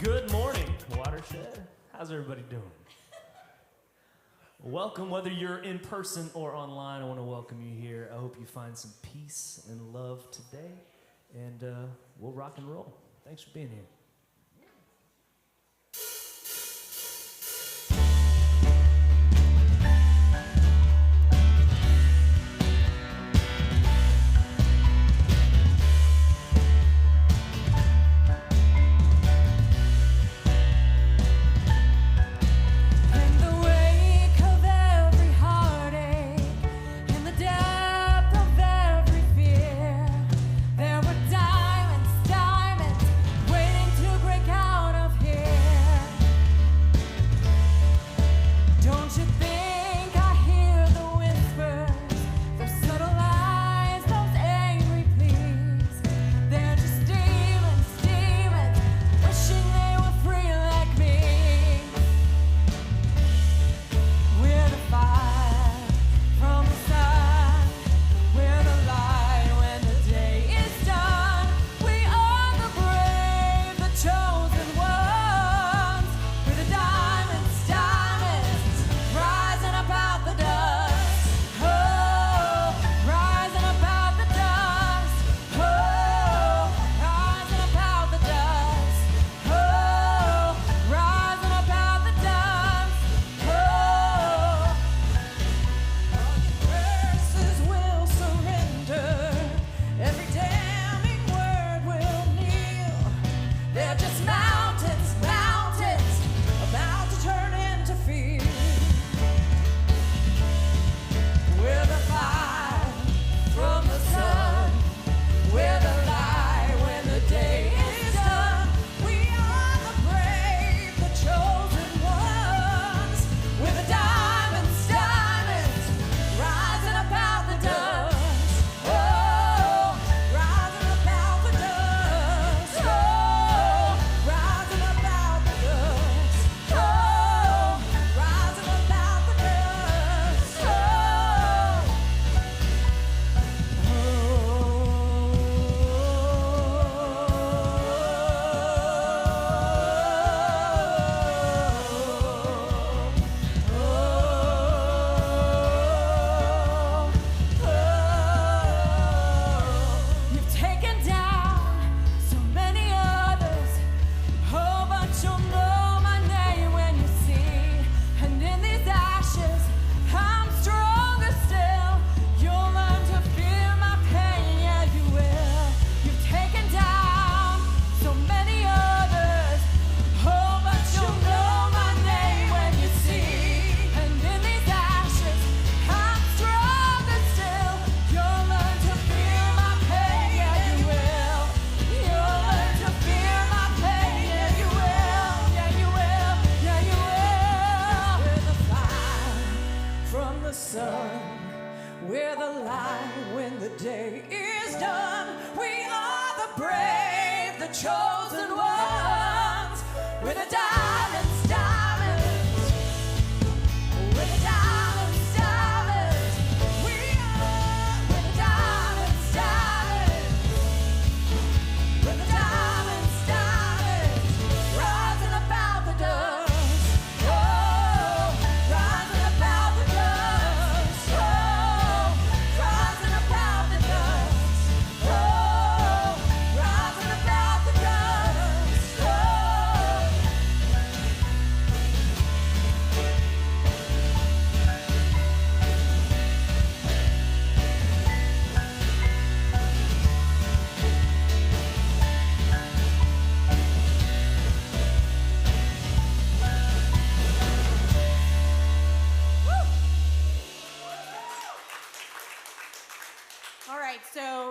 Good morning, Watershed. How's everybody doing? Welcome, whether you're in person or online. I want to welcome you here. I hope you find some peace and love today, and we'll rock and roll. Thanks for being here.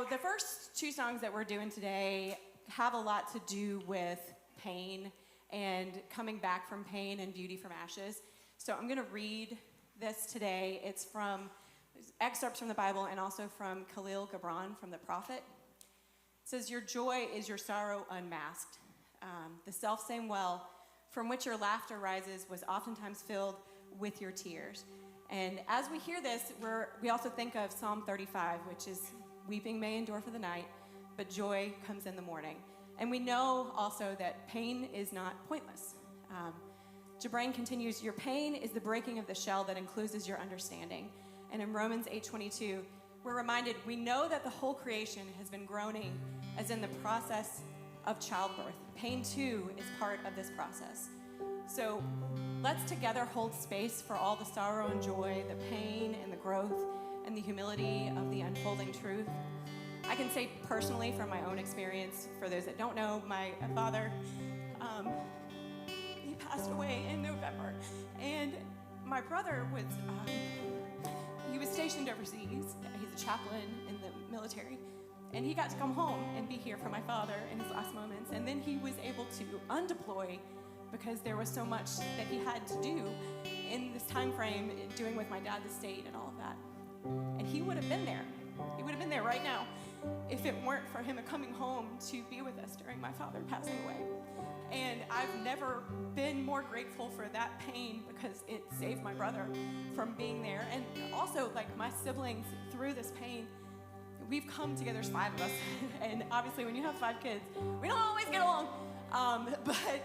The first two songs that we're doing today have a lot to do with pain and coming back from pain and beauty from ashes. So I'm going to read this today. It's from excerpts from the Bible and also from Khalil Gibran from the Prophet. It says, "Your joy is your sorrow unmasked. The selfsame well from which your laughter rises was oftentimes filled with your tears." And as we hear this, we also think of Psalm 35, which is, "Weeping may endure for the night, but joy comes in the morning." And we know also that pain is not pointless. Jabrain continues, your pain is the breaking of the shell that encloses your understanding. And in Romans 8:22, we're reminded, we know that the whole creation has been groaning as in the process of childbirth. Pain, too, is part of this process. So let's together hold space for all the sorrow and joy, the pain and the growth and the humility of the unfolding truth. I can say personally from my own experience, for those that don't know, my father, he passed away in November. And my brother was, he was stationed overseas. He's a chaplain in the military. And he got to come home and be here for my father in his last moments. And then he was able to undeploy because there was so much that he had to do in this time frame, doing with my dad's estate and all of that. And he would have been there. He would have been there right now if it weren't for him coming home to be with us during my father passing away. And I've never been more grateful for that pain because it saved my brother from being there. And also, like, my siblings, through this pain, we've come together, there's 5 of us. And obviously when you have 5 kids, we don't always get along. But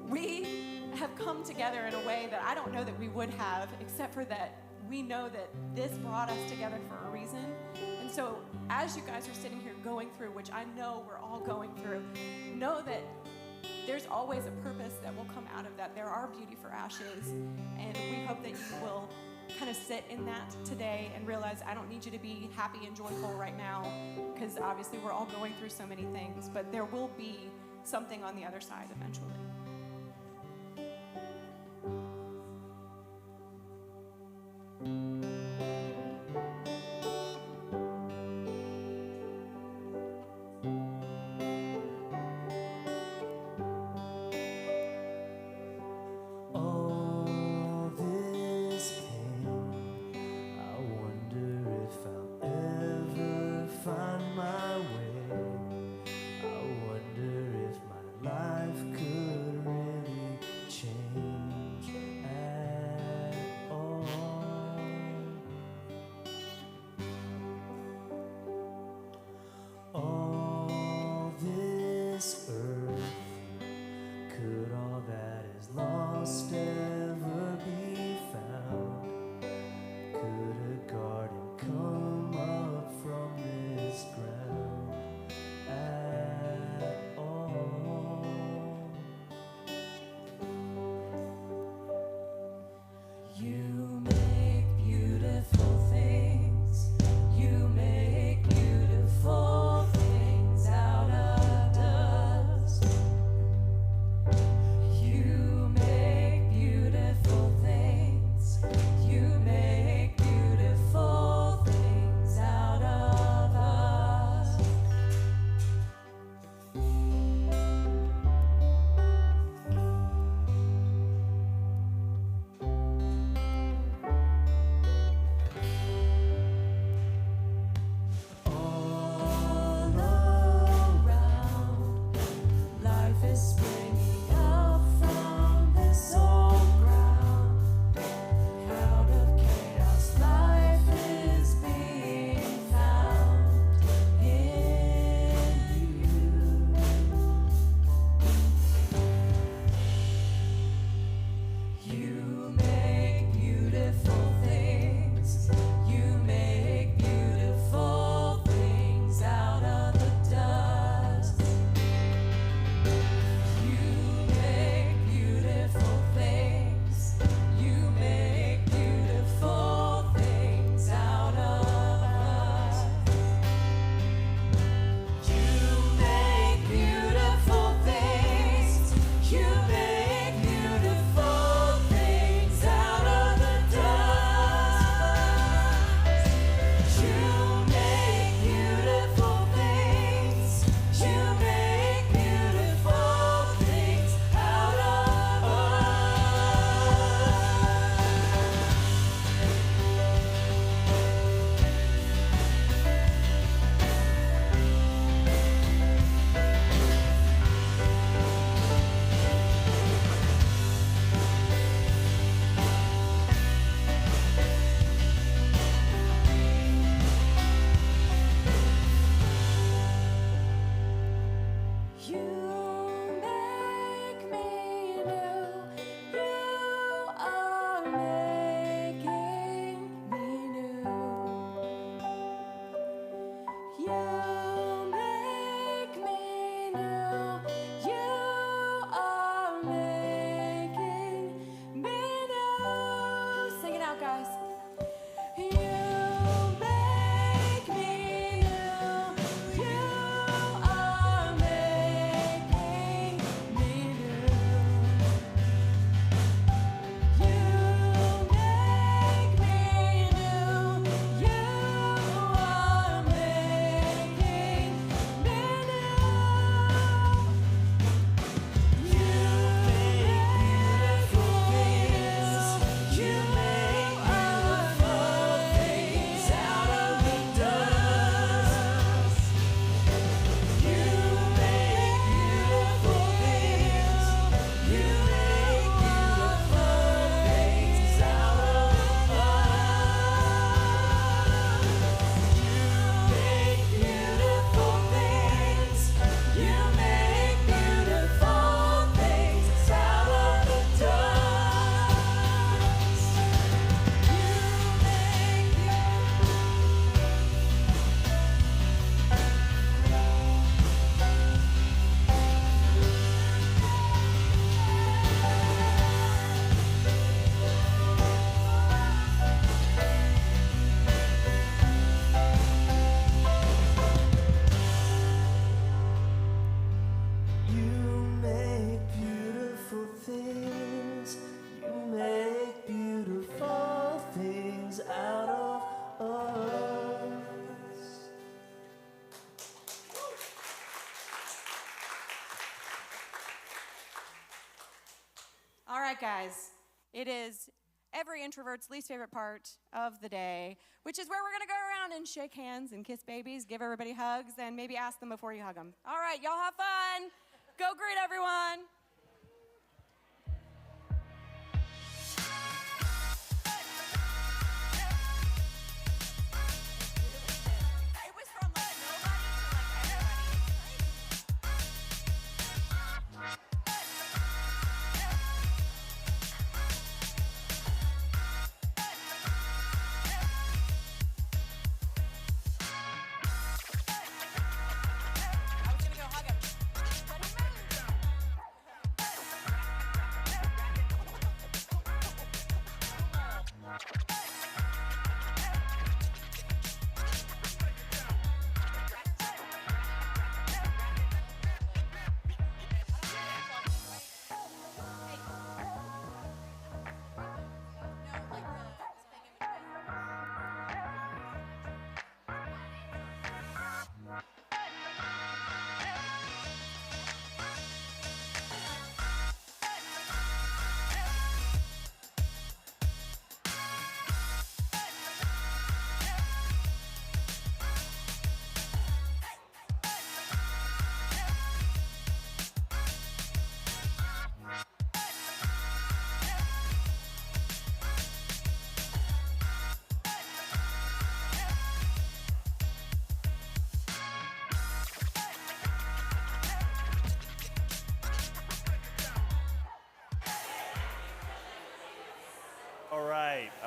we have come together in a way that I don't know that we would have, except for that we know that this brought us together for a reason. And so as you guys are sitting here going through, which I know we're all going through, know that there's always a purpose that will come out of that. There are beauty for ashes. And we hope that you will kind of sit in that today and realize I don't need you to be happy and joyful right now, because obviously we're all going through so many things, but there will be something on the other side eventually. Find my way. I wonder if my life could out of us. All right, guys. It is every introvert's least favorite part of the day, which is where we're going to go around and shake hands and kiss babies, give everybody hugs, and maybe ask them before you hug them. All right, y'all have fun. Go greet everyone. It was from like nobody to like everybody. I was gonna go hug him.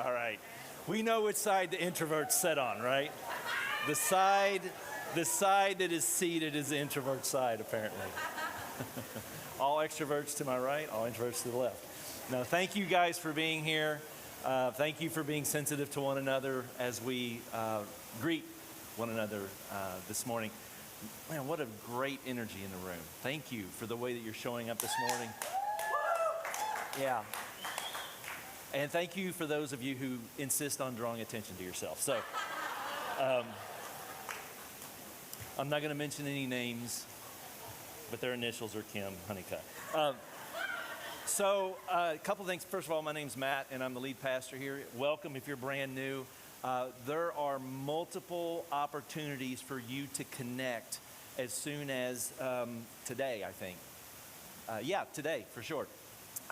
All right. We know which side the introverts sit on, right? The side that is seated is the introvert side, apparently. All extroverts to my right, all introverts to the left. Now, thank you guys for being here. Thank you for being sensitive to one another as we greet one another this morning. Man, what a great energy in the room. Thank you for the way that you're showing up this morning. Yeah. And thank you for those of you who insist on drawing attention to yourself. So, I'm not going to mention any names, but their initials are Kim Honeycutt. A couple things. First of all, my name's Matt, and I'm the lead pastor here. Welcome if you're brand new. There are multiple opportunities for you to connect as soon as today, I think. Today, for sure.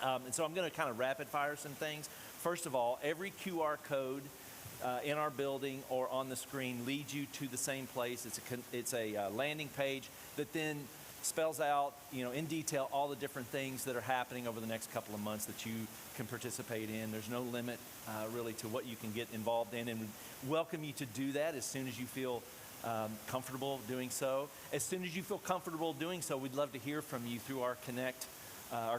And so I'm going to kind of rapid fire some things. First of all, every QR code in our building or on the screen leads you to the same place. It's a landing page that then spells out, in detail all the different things that are happening over the next couple of months that you can participate in. There's no limit really to what you can get involved in, and we welcome you to do that as soon as you feel comfortable doing so. As soon as you feel comfortable doing so, we'd love to hear from you through our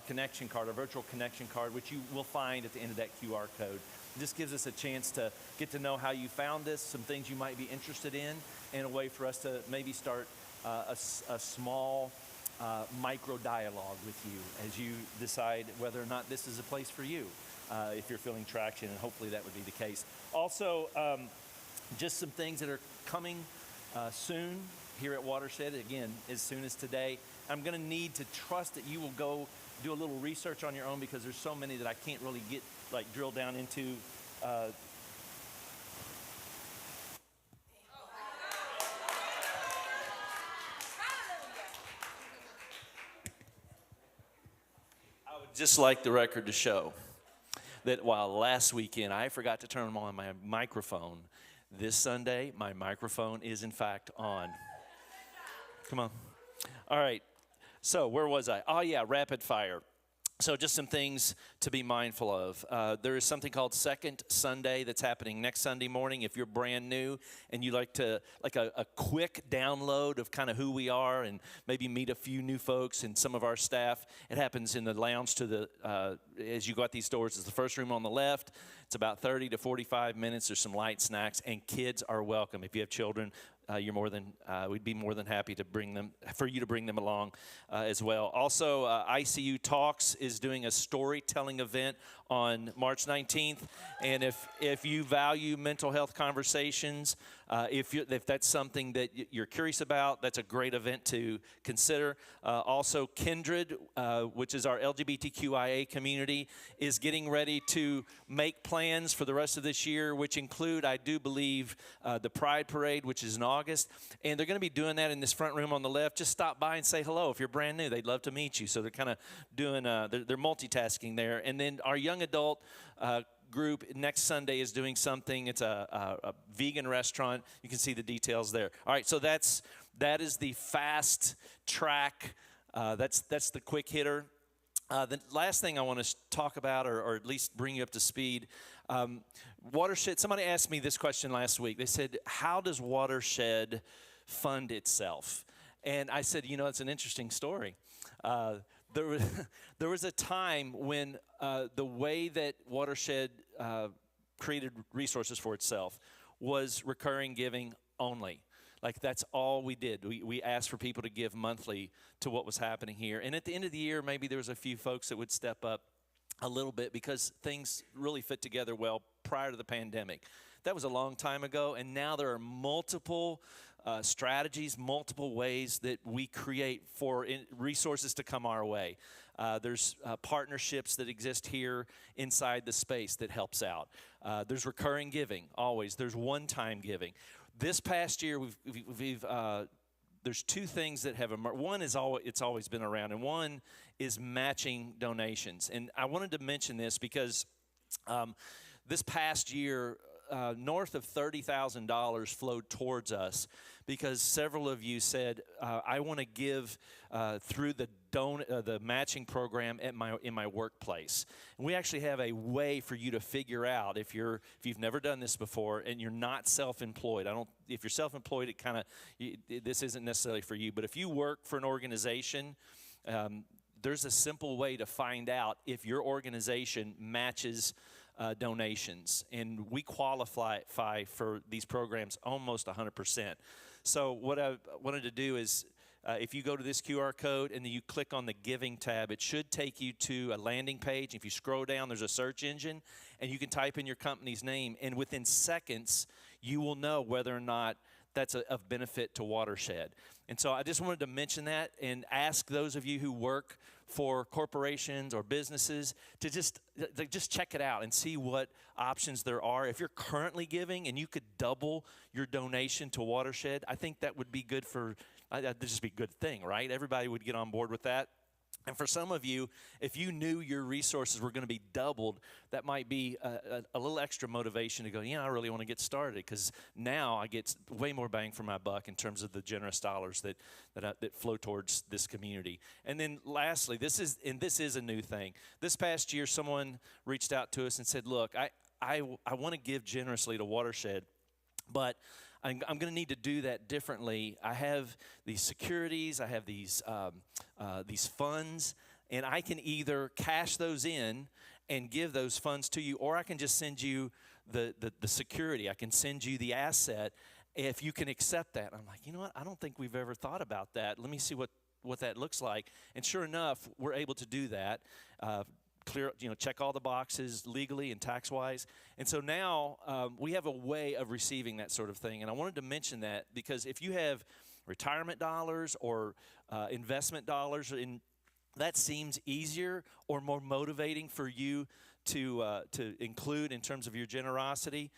connection card, our virtual connection card, which you will find at the end of that QR code. This gives us a chance to get to know how you found this, some things you might be interested in, and a way for us to maybe start a small micro dialogue with you as you decide whether or not this is a place for you, if you're feeling traction, and hopefully that would be the case. Also, just some things that are coming soon here at Watershed, again, as soon as today. I'm going to need to trust that you will go do a little research on your own, because there's so many that I can't really get, drill down into. I would just like the record to show that while last weekend I forgot to turn on my microphone, this Sunday my microphone is in fact on. Come on. All right. So where was I? Oh, yeah, rapid fire. So just some things to be mindful of. There is something called Second Sunday that's happening next Sunday morning. If you're brand new and you like to, a quick download of kind of who we are and maybe meet a few new folks and some of our staff, it happens in the lounge as you go out these doors. It's the first room on the left. It's about 30 to 45 minutes. There's some light snacks, and kids are welcome. If you have children, we'd be more than happy to for you to bring them along as well. Also, ICU Talks is doing a storytelling event on March 19th. And if you value mental health conversations, if that's something that you're curious about, that's a great event to consider. Also, Kindred, which is our LGBTQIA community, is getting ready to make plans for the rest of this year, which include, I do believe, the Pride Parade, which is in August. And they're going to be doing that in this front room on the left. Just stop by and say hello. If you're brand new, they'd love to meet you. So they're kind of doing, they're multitasking there. And then our young adult group next Sunday is doing something. It's a vegan restaurant. You can see the details there. All right, so that is the fast track. That's the quick hitter. The last thing I want to talk about, or at least bring you up to speed, Watershed. Somebody asked me this question last week. They said, "How does Watershed fund itself?" And I said, it's an interesting story. There was a time when the way that Watershed created resources for itself was recurring giving only. Like, that's all we did. We asked for people to give monthly to what was happening here. And at the end of the year, maybe there was a few folks that would step up a little bit because things really fit together well prior to the pandemic. That was a long time ago, and now there are multiple strategies, multiple ways that we create for resources to come our way. There's partnerships that exist here inside the space that helps out. There's recurring giving, always. There's one-time giving. This past year, there's two things that have emerged. One is it's always been around, and one is matching donations. And I wanted to mention this because this past year, north of $30,000 flowed towards us because several of you said, "I want to give through the matching program in my workplace." And we actually have a way for you to figure out if you've never done this before and you're not self-employed. If you're self-employed, this isn't necessarily for you. But if you work for an organization, there's a simple way to find out if your organization matches donations, and we qualify for these programs almost 100%. So what I wanted to do is, if you go to this QR code and then you click on the Giving tab, it should take you to a landing page. If you scroll down, there's a search engine, and you can type in your company's name, and within seconds, you will know whether or not that's of benefit to Watershed. And so I just wanted to mention that and ask those of you who work for corporations or businesses to just check it out and see what options there are. If you're currently giving and you could double your donation to Watershed, I think that would be good that'd just be a good thing, right? Everybody would get on board with that. And for some of you, if you knew your resources were going to be doubled, that might be a little extra motivation to go, I really want to get started, because now I get way more bang for my buck in terms of the generous dollars that flow towards this community. And then lastly, this is a new thing. This past year, someone reached out to us and said, "Look, I want to give generously to Watershed, but I'm going to need to do that differently. I have these securities, I have these funds, and I can either cash those in and give those funds to you, or I can just send you the security. I can send you the asset if you can accept that." I'm like, you know what? I don't think we've ever thought about that. Let me see what that looks like. And sure enough, we're able to do that. Check all the boxes legally and tax-wise. And so now we have a way of receiving that sort of thing. And I wanted to mention that because if you have retirement dollars or investment dollars, and that seems easier or more motivating for you to include in terms of your generosity,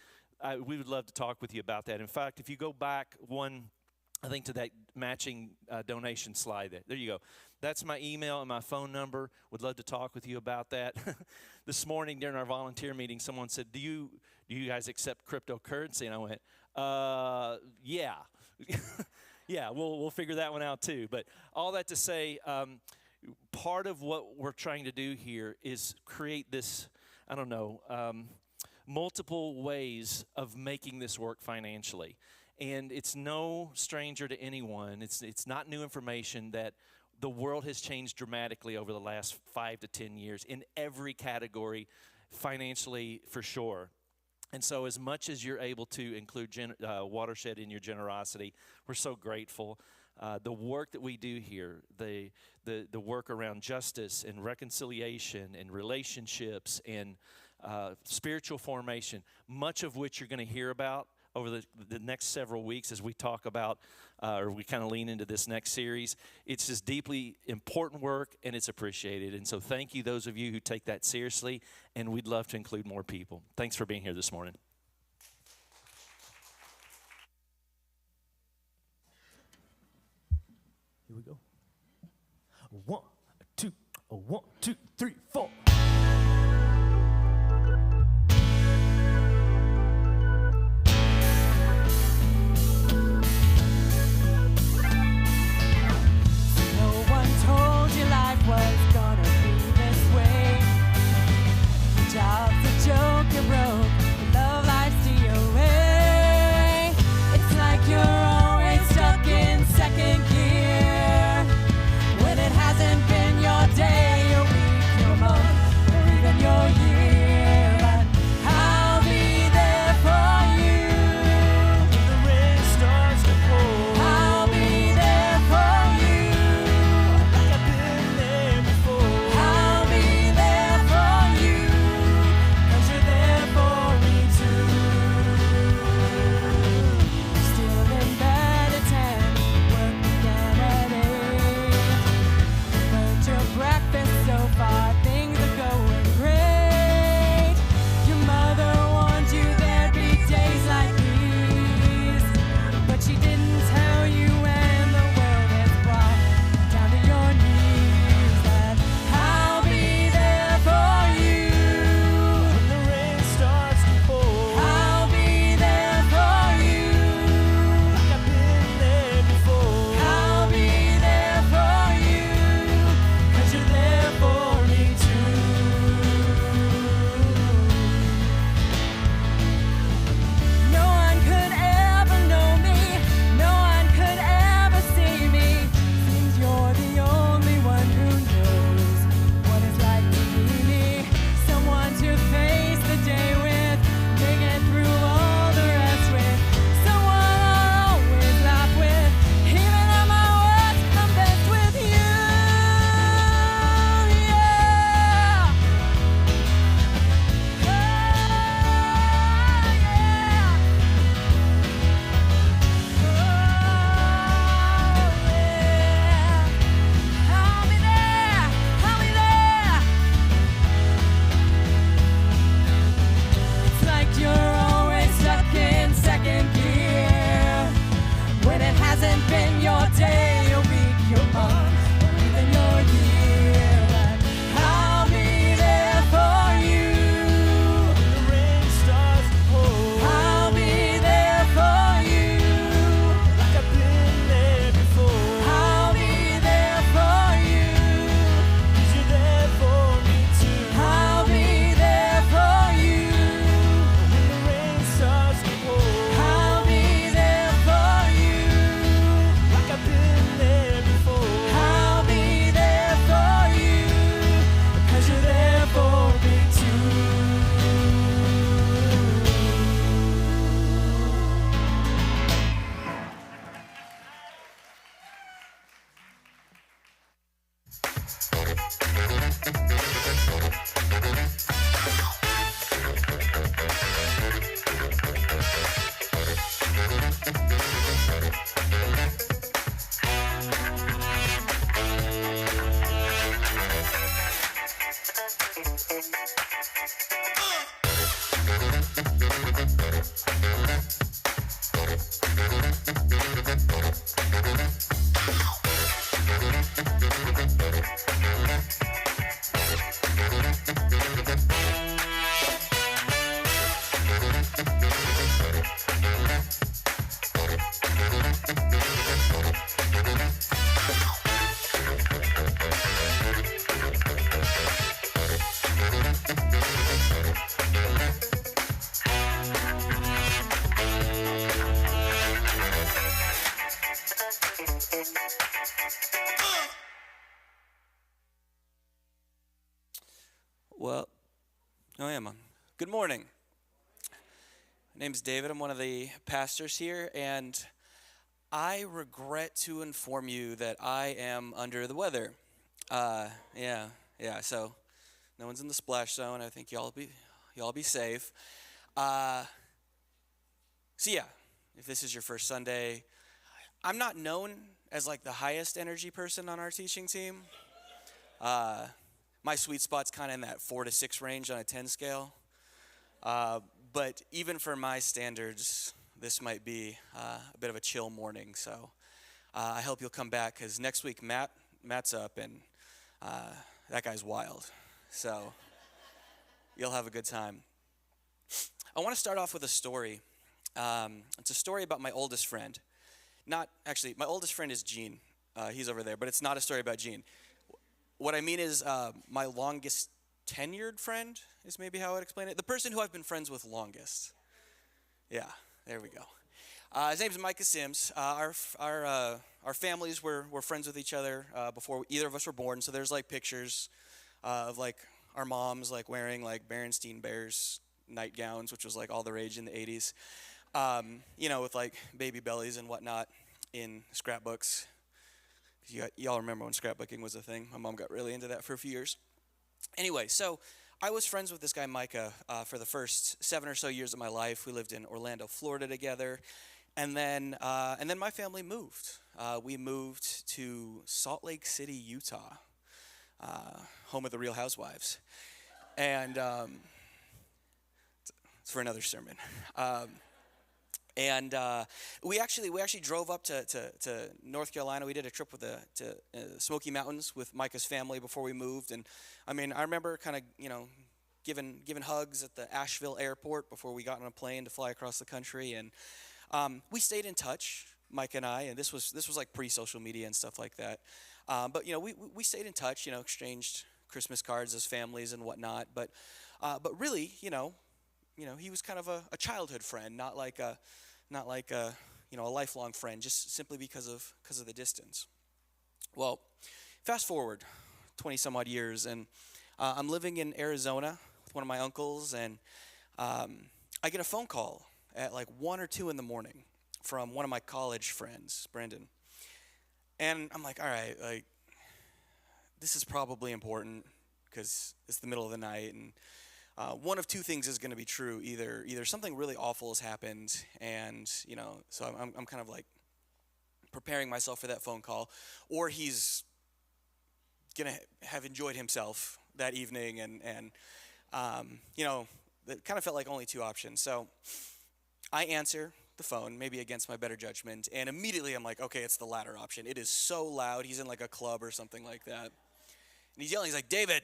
we would love to talk with you about that. In fact, if you go back to that matching donation slide there you go. That's my email and my phone number. Would love to talk with you about that. This morning during our volunteer meeting, someone said, do you guys accept cryptocurrency? And I went, yeah. Yeah, we'll figure that one out too. But all that to say, part of what we're trying to do here is create this, multiple ways of making this work financially. And it's no stranger to anyone. It's not new information that the world has changed dramatically over the last 5 to 10 years in every category, financially for sure. And so as much as you're able to include Watershed in your generosity, we're so grateful. the work that we do here, the work around justice and reconciliation and relationships and spiritual formation, much of which you're going to hear about over the next several weeks as we talk about, or we kind of lean into this next series. It's just deeply important work, and it's appreciated. And so thank you, those of you who take that seriously, and we'd love to include more people. Thanks for being here this morning. Here we go. 1, 2, 1, 2, 3, 4. Well, I am. Good morning. My name's David. I'm one of the pastors here, and I regret to inform you that I am under the weather. Yeah. So no one's in the splash zone. I think y'all be safe. Uh, so yeah, if this is your first Sunday, I'm not known as like the highest energy person on our teaching team. My sweet spot's kind of in that 4 to 6 range on a 10 scale. But even for my standards, this might be a bit of a chill morning. So I hope you'll come back because next week Matt's up and that guy's wild. So you'll have a good time. I want to start off with a story. It's a story about my oldest friend. Not actually, my oldest friend is Gene. He's over there, but it's not a story about Gene. What I mean is my longest tenured friend is maybe how I would explain it. The person who I've been friends with longest. Yeah, there we go. His name's Micah Sims. Our families were friends with each other before either of us were born. So there's like pictures of like our moms like wearing like Berenstain Bears nightgowns, which was like all the rage in the 80s. With like baby bellies and whatnot in scrapbooks. Y'all remember when scrapbooking was a thing? My mom got really into that for a few years. Anyway, so I was friends with this guy Micah for the first 7 or so years of my life. We lived in Orlando, Florida together, and then my family moved. We moved to Salt Lake City, Utah, home of the Real Housewives, and it's for another sermon. We actually drove up to North Carolina. We did a trip to Smoky Mountains with Micah's family before we moved. And I mean, I remember kind of, giving hugs at the Asheville airport before we got on a plane to fly across the country. And we stayed in touch, Mike and I. And this was like pre-social media and stuff like that. But we stayed in touch. Exchanged Christmas cards as families and whatnot. But really, he was kind of a childhood friend, not like a lifelong friend, just simply because of the distance. Well, fast forward 20 some odd years, and I'm living in Arizona with one of my uncles, and I get a phone call at like 1 or 2 in the morning from one of my college friends, Brendan. And I'm like, all right, like this is probably important because it's the middle of the night, and one of two things is going to be true. Either something really awful has happened, and so I'm kind of like preparing myself for that phone call, or he's gonna have enjoyed himself that evening, and it kind of felt like only two options. So I answer the phone, maybe against my better judgment, and immediately I'm like, okay, it's the latter option. It is so loud. He's in like a club or something like that, and he's yelling. He's like, David,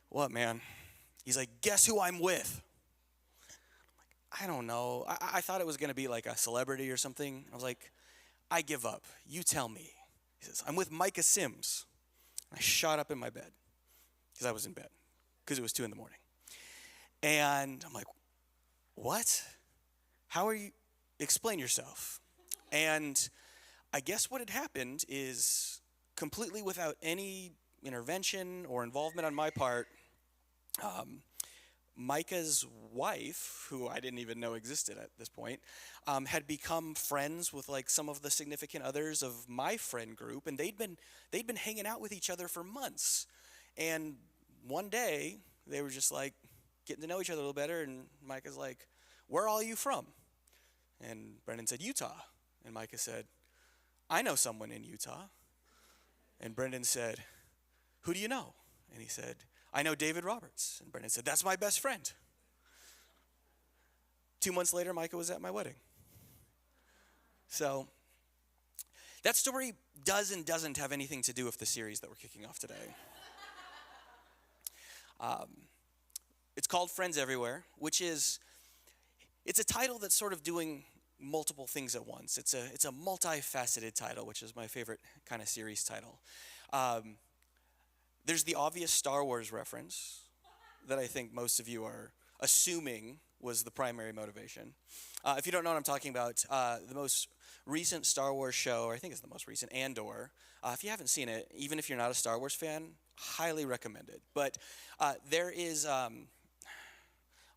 what, man? He's like, guess who I'm with? I'm like, I don't know. I thought it was going to be like a celebrity or something. I was like, I give up. You tell me. He says, I'm with Micah Sims. I shot up in my bed because I was in bed because it was 2 in the morning. And I'm like, what? How are you? Explain yourself. And I guess what had happened is completely without any intervention or involvement on my part, Micah's wife, who I didn't even know existed at this point, had become friends with like some of the significant others of my friend group, and they'd been hanging out with each other for months. And one day they were just like getting to know each other a little better, and Micah's like, "Where are all you from?" And Brendan said, "Utah." And Micah said, "I know someone in Utah." And Brendan said, "Who do you know?" And he said, "I know David Roberts." And Brendan said, "That's my best friend." 2 months later, Micah was at my wedding. So that story does and doesn't have anything to do with the series that we're kicking off today. It's called Friends Everywhere, it's a title that's sort of doing multiple things at once. It's a multifaceted title, which is my favorite kind of series title. There's the obvious Star Wars reference that I think most of you are assuming was the primary motivation. If you don't know what I'm talking about, the most recent Star Wars show, or I think it's the most recent, Andor, if you haven't seen it, even if you're not a Star Wars fan, highly recommend it. But there is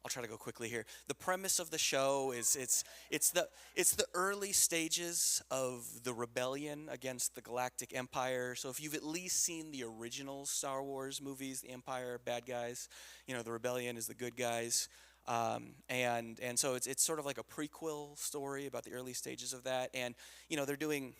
I'll try to go quickly here. The premise of the show is it's the early stages of the rebellion against the Galactic Empire. So if you've at least seen the original Star Wars movies, the Empire, bad guys, the rebellion is the good guys. And so it's sort of like a prequel story about the early stages of that. And they're doing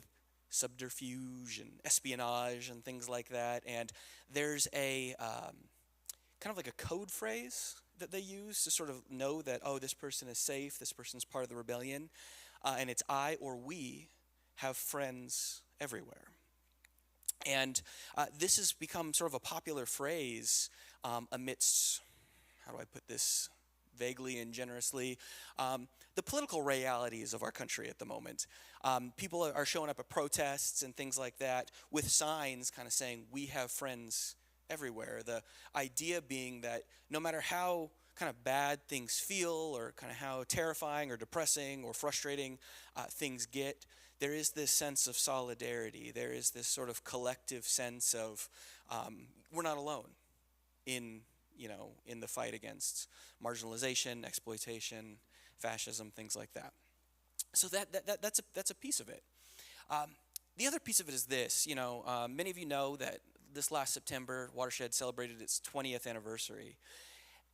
subterfuge and espionage and things like that. And there's a kind of like a code phrase that they use to sort of know that, oh, this person is safe, this person's part of the rebellion, and it's I or we have friends everywhere. And this has become sort of a popular phrase amidst, how do I put this vaguely and generously, the political realities of our country at the moment. People are showing up at protests and things like that with signs kind of saying, we have friends everywhere. The idea being that no matter how kind of bad things feel or kind of how terrifying or depressing or frustrating things get, there is this sense of solidarity. There is this sort of collective sense of we're not alone in the fight against marginalization, exploitation, fascism, things like that. So that's a piece of it. The other piece of it is this. Many of you know that this last September, Watershed celebrated its 20th anniversary.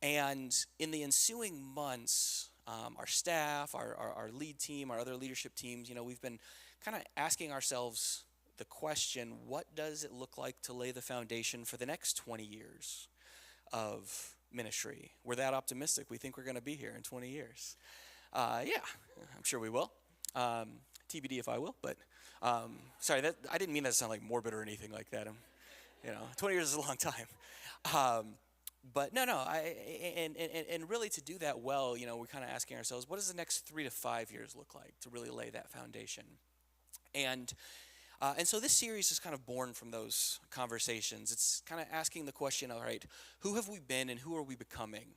And in the ensuing months, our staff, our lead team, our other leadership teams, we've been kind of asking ourselves the question, what does it look like to lay the foundation for the next 20 years of ministry? We're that optimistic. We think we're going to be here in 20 years. Yeah, I'm sure we will. TBD if I will, but sorry, I didn't mean that to sound like morbid or anything like that. 20 years is a long time. But no, and really to do that well, we're kind of asking ourselves, what does the next 3 to 5 years look like to really lay that foundation? And so this series is kind of born from those conversations. It's kind of asking the question, all right, who have we been and who are we becoming?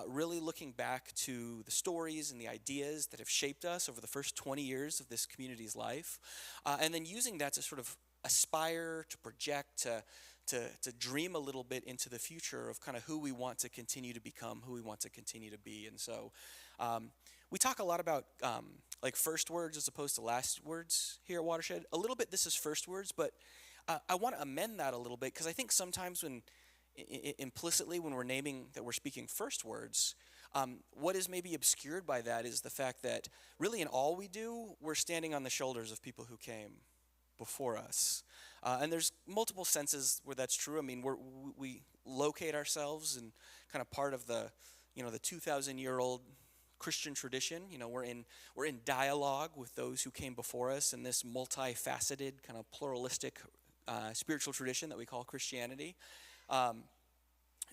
Really looking back to the stories and the ideas that have shaped us over the first 20 years of this community's life, and then using that to sort of aspire, to project, to dream a little bit into the future of kind of who we want to continue to become, who we want to continue to be. And so we talk a lot about like first words as opposed to last words here at Watershed. A little bit this is first words, but I want to amend that a little bit because I think sometimes when implicitly when we're naming that we're speaking first words, what is maybe obscured by that is the fact that really in all we do, we're standing on the shoulders of people who came before us. And there's multiple senses where that's true. I mean, we locate ourselves in kind of part of the 2,000-year-old Christian tradition. We're in dialogue with those who came before us in this multifaceted, kind of pluralistic spiritual tradition that we call Christianity.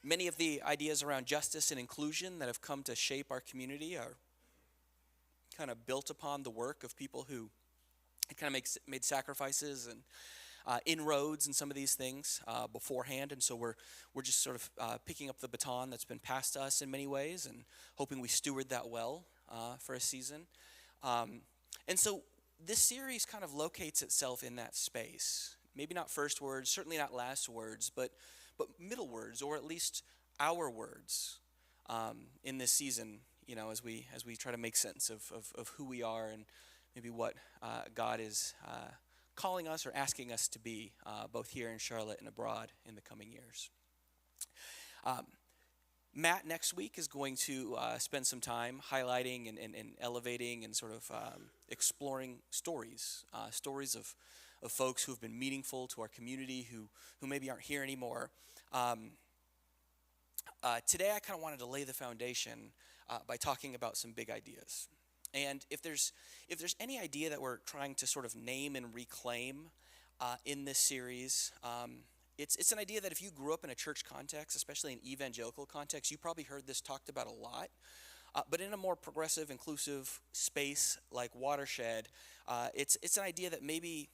Many of the ideas around justice and inclusion that have come to shape our community are kind of built upon the work of people who kind of made sacrifices and inroads in some of these things beforehand, and so we're just sort of picking up the baton that's been passed to us in many ways and hoping we steward that well for a season. And so this series kind of locates itself in that space. Maybe not first words, certainly not last words, but middle words, or at least our words in this season. As we try to make sense of who we are and maybe what God is calling us or asking us to be, both here in Charlotte and abroad in the coming years. Matt next week is going to spend some time highlighting and elevating and sort of exploring stories of folks who have been meaningful to our community who maybe aren't here anymore. Today I kind of wanted to lay the foundation by talking about some big ideas. And if there's any idea that we're trying to sort of name and reclaim in this series, it's an idea that if you grew up in a church context, especially an evangelical context, you probably heard this talked about a lot. But in a more progressive, inclusive space like Watershed, it's an idea that maybe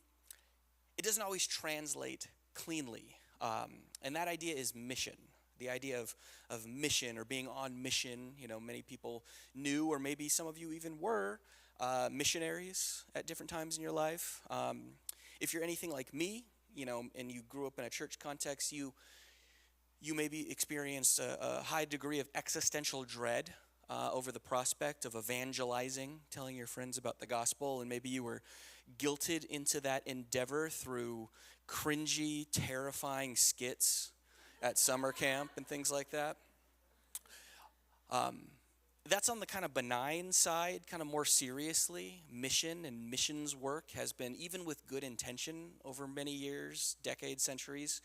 it doesn't always translate cleanly. And that idea is mission. The idea of mission or being on mission. Many people knew, or maybe some of you even were, missionaries at different times in your life. If you're anything like me, and you grew up in a church context, you You maybe experienced a high degree of existential dread over the prospect of evangelizing, telling your friends about the gospel, and maybe you were guilted into that endeavor through cringy, terrifying skits at summer camp and things like that. That's on the kind of benign side. Kind of more seriously, mission and missions work has been, even with good intention over many years, decades, centuries,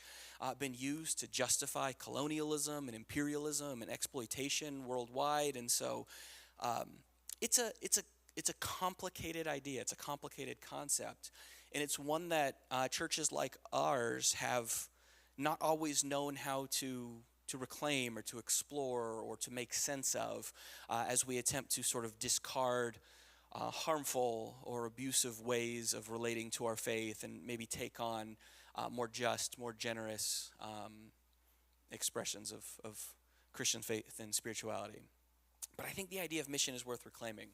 been used to justify colonialism and imperialism and exploitation worldwide. And so it's a complicated idea. It's a complicated concept. And it's one that churches like ours have not always known how to reclaim or to explore or to make sense of as we attempt to sort of discard harmful or abusive ways of relating to our faith and maybe take on more just, more generous expressions of Christian faith and spirituality. But I think the idea of mission is worth reclaiming.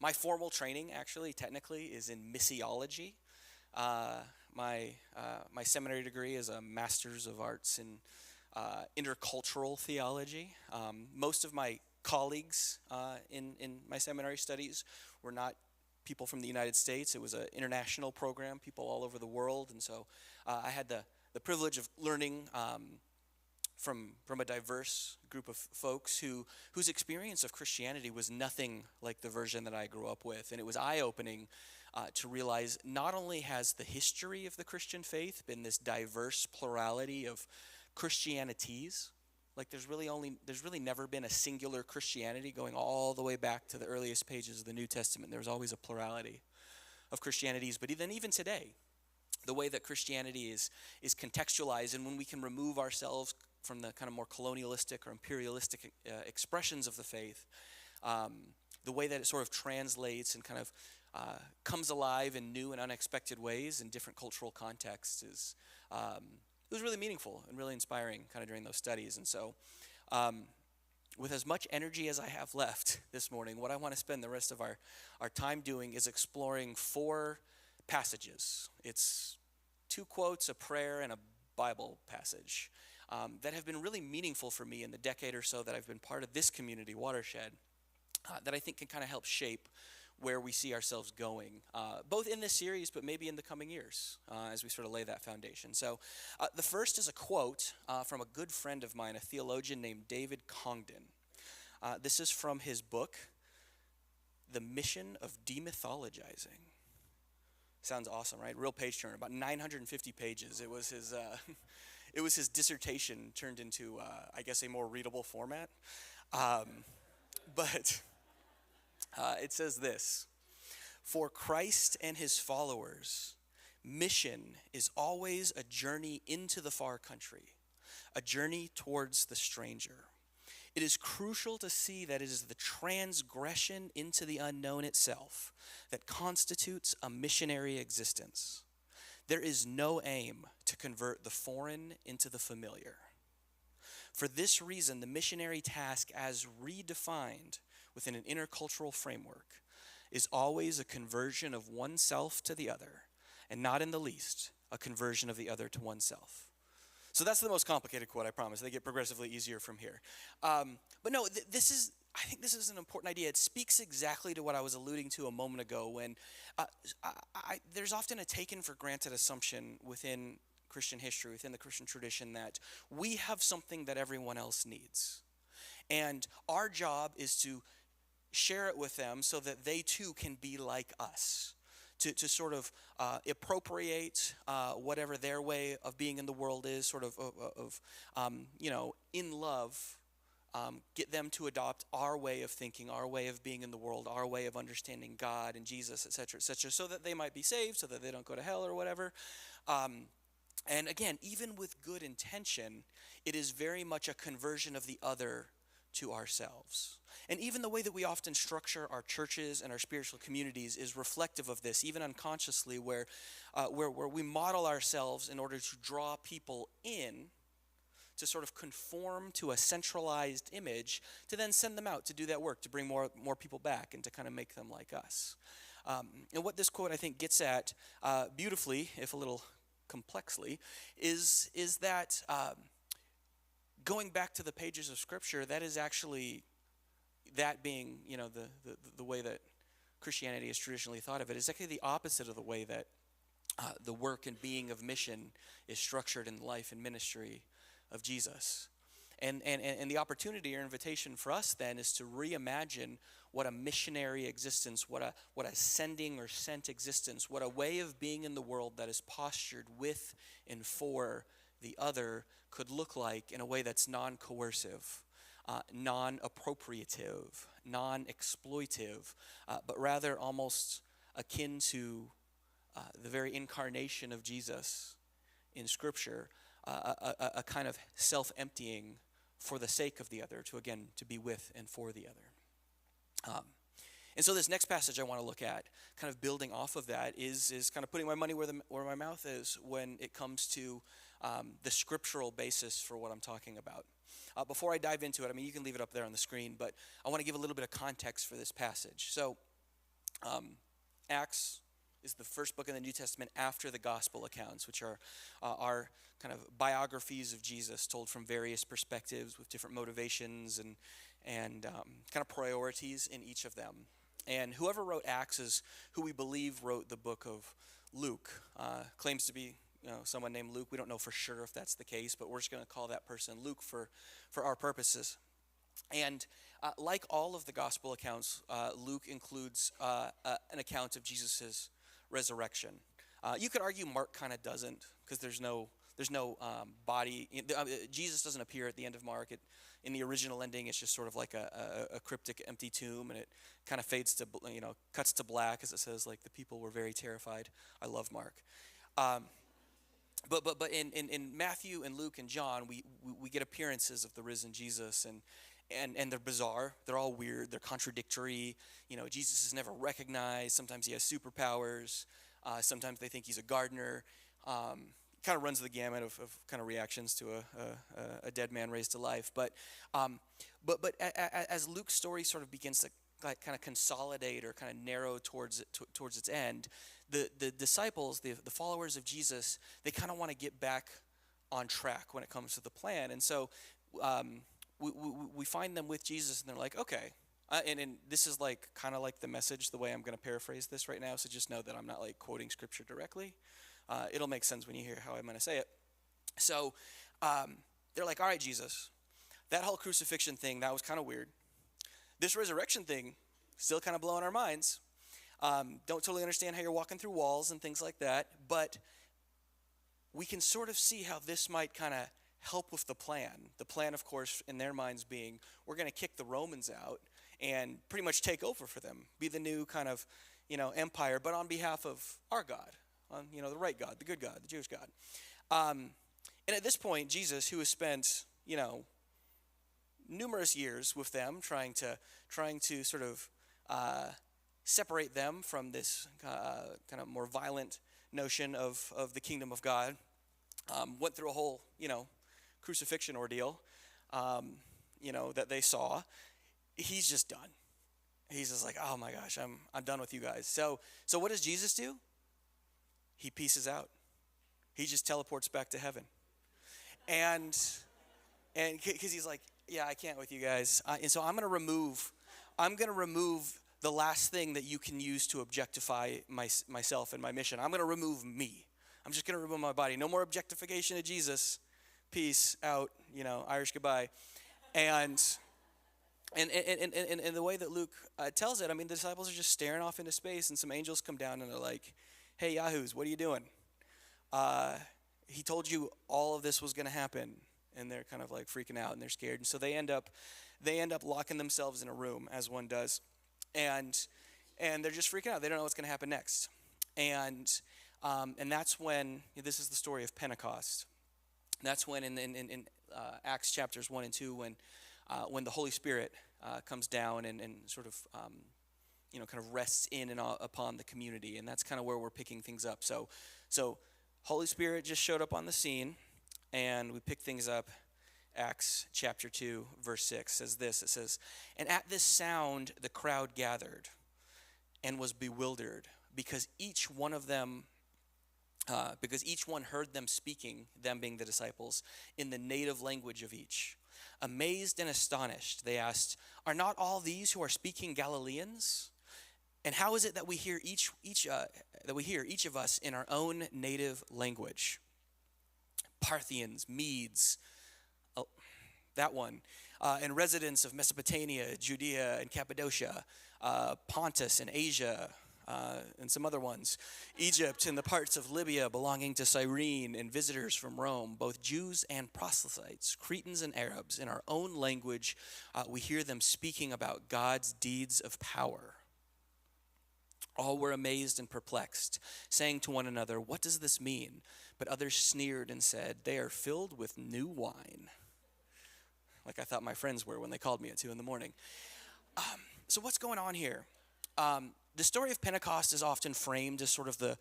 My formal training, actually, technically, is in missiology. My seminary degree is a Master's of Arts in intercultural theology. Most of my colleagues in my seminary studies were not people from the United States. It was an international program, people all over the world. And so I had the privilege of learning from a diverse group of folks whose experience of Christianity was nothing like the version that I grew up with. And it was eye-opening to realize not only has the history of the Christian faith been this diverse plurality of Christianities, like there's really never been a singular Christianity going all the way back to the earliest pages of the New Testament. There's always a plurality of Christianities. But even today, the way that Christianity is contextualized, and when we can remove ourselves from the kind of more colonialistic or imperialistic expressions of the faith, the way that it sort of translates and kind of comes alive in new and unexpected ways in different cultural contexts is it was really meaningful and really inspiring kind of during those studies. And so with as much energy as I have left this morning, what I want to spend the rest of our time doing is exploring 4 passages. It's 2 quotes, a prayer, and a Bible passage that have been really meaningful for me in the decade or so that I've been part of this community, Watershed, that I think can kind of help shape where we see ourselves going, both in this series, but maybe in the coming years as we sort of lay that foundation. So the first is a quote from a good friend of mine, a theologian named David Congdon. This is from his book, The Mission of Demythologizing. Sounds awesome, right? Real page turner, about 950 pages. It was his, it was his dissertation turned into, I guess, a more readable format. But it says this: for Christ and his followers, mission is always a journey into the far country, a journey towards the stranger. It is crucial to see that it is the transgression into the unknown itself that constitutes a missionary existence. There is no aim to convert the foreign into the familiar. For this reason, the missionary task, as redefined within an intercultural framework, is always a conversion of oneself to the other, and not in the least, a conversion of the other to oneself. So that's the most complicated quote, I promise. They get progressively easier from here. But no, I think this is an important idea. It speaks exactly to what I was alluding to a moment ago when there's often a taken for granted assumption within Christian history, within the Christian tradition, that we have something that everyone else needs. And our job is to share it with them so that they too can be like us. To sort of appropriate whatever their way of being in the world is, sort of in love, get them to adopt our way of thinking, our way of being in the world, our way of understanding God and Jesus, et cetera, so that they might be saved, so that they don't go to hell or whatever. And again, even with good intention, it is very much a conversion of the other to ourselves. And even the way that we often structure our churches and our spiritual communities is reflective of this, even unconsciously, where we model ourselves in order to draw people in, to sort of conform to a centralized image, to then send them out to do that work, to bring more people back and to kind of make them like us. And what this quote, I think, gets at beautifully, if a little complexly, is that going back to the pages of Scripture, that is actually, that being, the way that Christianity is traditionally thought of it, is actually the opposite of the way that the work and being of mission is structured in the life and ministry of Jesus. And the opportunity or invitation for us then is to reimagine what a missionary existence, what a sending or sent existence, what a way of being in the world that is postured with and for the other could look like in a way that's non-coercive, non-appropriative, non-exploitive, but rather almost akin to the very incarnation of Jesus in Scripture, a kind of self-emptying for the sake of the other, to be with and for the other. And so this next passage I want to look at, kind of building off of that, is kind of putting my money where my mouth is when it comes to the scriptural basis for what I'm talking about. Before I dive into it, you can leave it up there on the screen, but I want to give a little bit of context for this passage. So Acts is the first book in the New Testament after the gospel accounts, which are kind of biographies of Jesus told from various perspectives with different motivations and kind of priorities in each of them. And whoever wrote Acts is who we believe wrote the book of Luke. Claims to be someone named Luke. We don't know for sure if that's the case, but we're just going to call that person Luke for our purposes. And like all of the gospel accounts, Luke includes an account of Jesus' resurrection. You could argue Mark kind of doesn't, because there's no body. Jesus doesn't appear at the end of Mark. In the original ending, it's just sort of like a cryptic, empty tomb, and it kind of fades to, cuts to black as it says, like, the people were very terrified. I love Mark. But in Matthew and Luke and John, we get appearances of the risen Jesus, and they're bizarre. They're all weird. They're contradictory. Jesus is never recognized. Sometimes he has superpowers. Sometimes they think he's a gardener. Kind of runs the gamut of kind of reactions to a dead man raised to life. But as Luke's story sort of begins to kind of consolidate or kind of narrow towards its end, the disciples, the followers of Jesus, they kind of want to get back on track when it comes to the plan. And so we find them with Jesus, and they're like, okay. And this is like kind of like the message, the way I'm going to paraphrase this right now. So just know that I'm not like quoting scripture directly. It'll make sense when you hear how I'm going to say it. So they're like, all right, Jesus, that whole crucifixion thing, that was kind of weird. This resurrection thing, still kind of blowing our minds. Don't totally understand how you're walking through walls and things like that, but we can sort of see how this might kind of help with the plan. The plan, of course, in their minds being, we're going to kick the Romans out and pretty much take over for them, be the new kind of, empire, but on behalf of our God, the right God, the good God, the Jewish God. And at this point, Jesus, who has spent, numerous years with them, trying to sort of separate them from this kind of more violent notion of the kingdom of God, went through a whole, crucifixion ordeal, that they saw. He's just done. He's just like, oh my gosh, I'm done with you guys. So what does Jesus do? He pieces out. He just teleports back to heaven. And because he's like, yeah, I can't with you guys. And so I'm going to remove the last thing that you can use to objectify myself and my mission. I'm going to remove me. I'm just going to remove my body. No more objectification of Jesus. Peace out, Irish goodbye. And the way that Luke tells it, the disciples are just staring off into space, and some angels come down and they're like, hey, yahoos, what are you doing? He told you all of this was going to happen. And they're kind of like freaking out, and they're scared. And so they end up locking themselves in a room, as one does. And they're just freaking out. They don't know what's going to happen next. And that's when, this is the story of Pentecost. That's when in Acts chapters 1 and 2, when the Holy Spirit comes down and sort of kind of rests in and upon the community. And that's kind of where we're picking things up. So Holy Spirit just showed up on the scene, and we pick things up. Acts chapter 2, verse 6 says this. It says, and at this sound the crowd gathered and was bewildered, because each one heard them speaking, them being the disciples, in the native language of each. Amazed and astonished, they asked, "Are not all these who are speaking Galileans? And how is it that we hear each of us in our own native language? Parthians, Medes, that one, and residents of Mesopotamia, Judea, and Cappadocia, Pontus and Asia, and some other ones, Egypt and the parts of Libya belonging to Cyrene, and visitors from Rome, both Jews and proselytes, Cretans and Arabs, in our own language, we hear them speaking about God's deeds of power." All were amazed and perplexed, saying to one another, "What does this mean?" But others sneered and said, "They are filled with new wine." Like I thought my friends were when they called me at 2 a.m. So what's going on here? The story of Pentecost is often framed as sort of the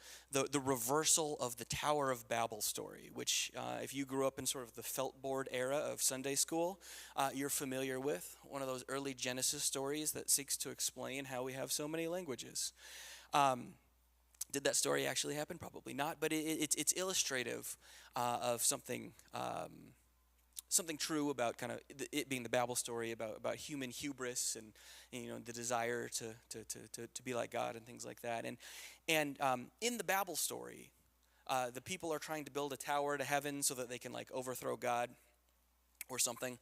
reversal of the Tower of Babel story, which if you grew up in sort of the felt board era of Sunday school, you're familiar with. One of those early Genesis stories that seeks to explain how we have so many languages. Did that story actually happen? Probably not, but it's illustrative of something true about kind of it being the Babel story about human hubris and the desire to be like God and things like that. And in the Babel story, the people are trying to build a tower to heaven so that they can like overthrow God or something,